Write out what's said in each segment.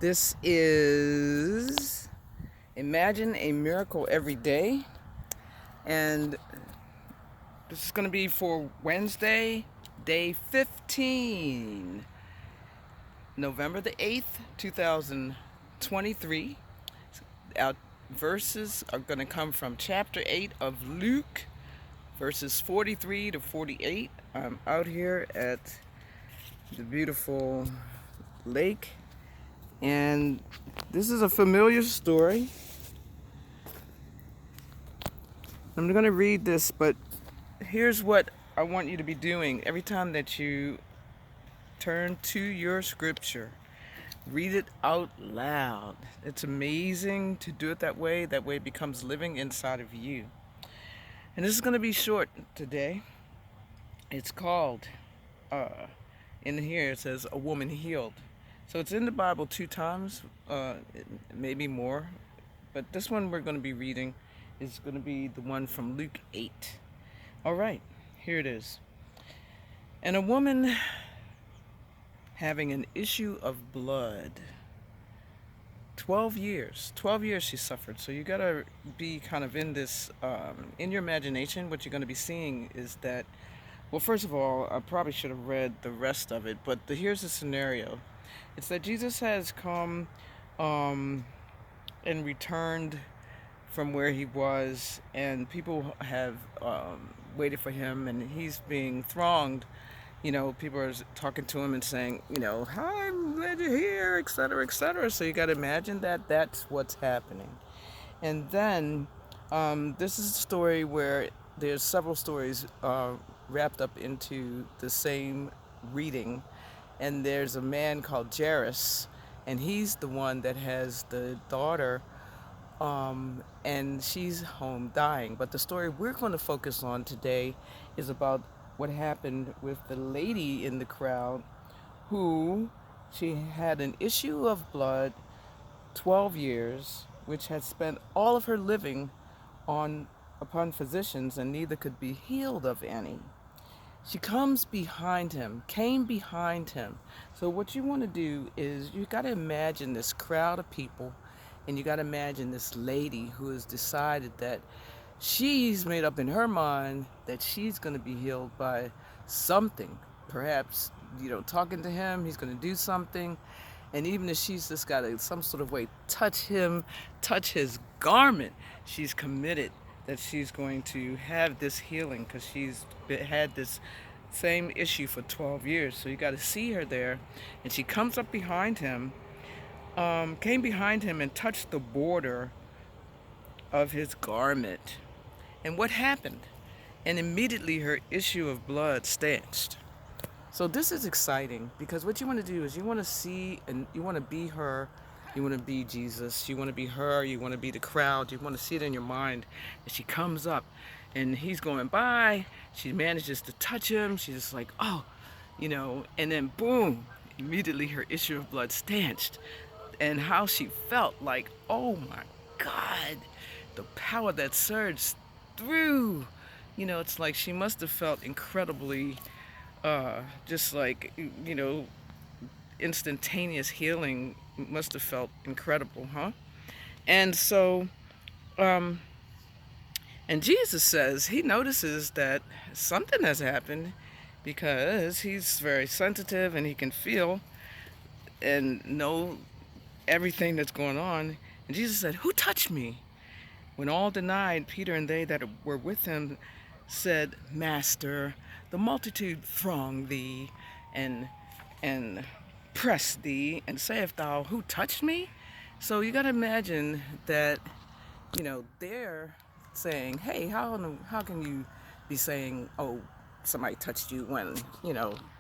This is Imagine a Miracle Every Day, and this is going to be for Wednesday, day 15, November the 8th, 2023. Our verses are going to come from chapter 8 of Luke, verses 43 to 48. I'm out here at the beautiful lake, and this is a familiar story. I'm going to read this, but here's what I want you to be doing every time that you turn to your scripture. Read it out loud. It's amazing to do it that way. That way it becomes living inside of you. And this is going to be short today. It's called, in here it says, A Woman Healed. So it's in the Bible 2 times, maybe more. But this one we're going to be reading is going to be the one from Luke 8. All right, here it is. And a woman having an issue of blood, 12 years she suffered. So you got to be kind of in this, in your imagination. What you're going to be seeing is that, well, first of all, I probably should have read the rest of it, but here's the scenario. It's that Jesus has come and returned from where he was, and people have waited for him, and he's being thronged. People are talking to him and saying, "Hi, I'm glad you're here," etc., etc. So you got to imagine that that's what's happening. And then this is a story where there's several stories wrapped up into the same reading. And there's a man called Jairus, and he's the one that has the daughter, and she's home dying. But the story we're going to focus on today is about what happened with the lady in the crowd who she had an issue of blood, 12 years, which had spent all of her living upon physicians, and neither could be healed of any. She came behind him. So what you want to do is you got to imagine this crowd of people, and you got to imagine this lady who has decided that she's made up in her mind that she's going to be healed by something. Perhaps, talking to him, he's going to do something. And even if she's just got to some sort of way touch him, touch his garment, she's committed that she's going to have this healing, because she's had this same issue for 12 years. So you got to see her there. And she comes up behind him, came behind him and touched the border of his garment. And what happened? And immediately her issue of blood stanched. So this is exciting, because what you want to do is you want to see, and you want to be her, you want to be Jesus, you want to be her, you want to be the crowd, you want to see it in your mind. And she comes up, and he's going by, she manages to touch him, she's just like, oh, and then boom, immediately her issue of blood stanched. And how she felt, like, oh my God, the power that surged through. It's like she must have felt incredibly, just like, instantaneous healing must have felt incredible, huh? And so, and Jesus says he notices that something has happened, because he's very sensitive and he can feel and know everything that's going on. And Jesus said, "Who touched me?" When all denied, Peter and they that were with him said, "Master, the multitude throng thee and press thee, and sayest thou, Who touched me?" So you got to imagine that, they're saying, "Hey, how can you be saying, oh, somebody touched you," when,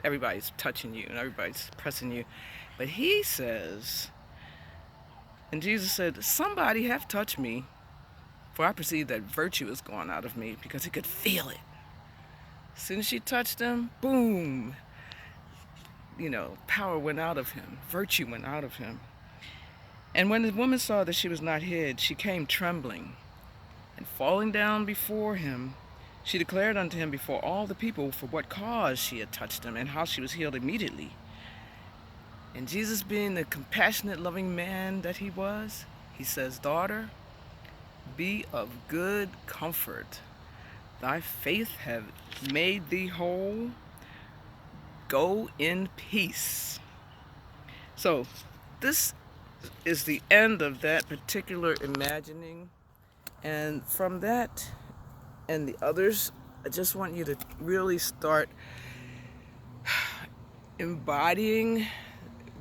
everybody's touching you and everybody's pressing you? But he says, and Jesus said, "Somebody have touched me, for I perceive that virtue is gone out of me," because he could feel it. As soon as she touched him, boom, power went out of him, virtue went out of him. And when the woman saw that she was not hid, she came trembling, and falling down before him, she declared unto him before all the people for what cause she had touched him, and how she was healed immediately. And Jesus, being the compassionate, loving man that he was, he says, "Daughter, be of good comfort. Thy faith hath made thee whole. Go in peace." So, this is the end of that particular imagining. And from that and the others, I just want you to really start embodying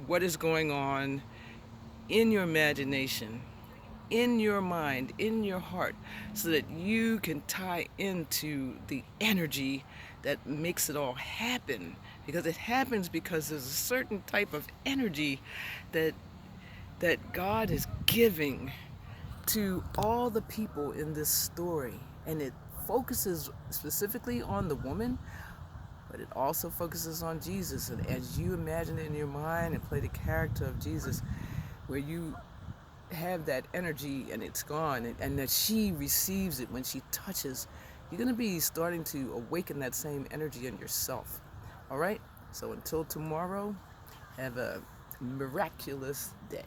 what is going on in your imagination, in your mind, in your heart, so that you can tie into the energy that makes it all happen. Because it happens because there's a certain type of energy that God is giving to all the people in this story. And it focuses specifically on the woman, but it also focuses on Jesus. And as you imagine it in your mind and play the character of Jesus, where you have that energy and it's gone, and that she receives it when she touches, you're going to be starting to awaken that same energy in yourself. All right? So until tomorrow, have a miraculous day.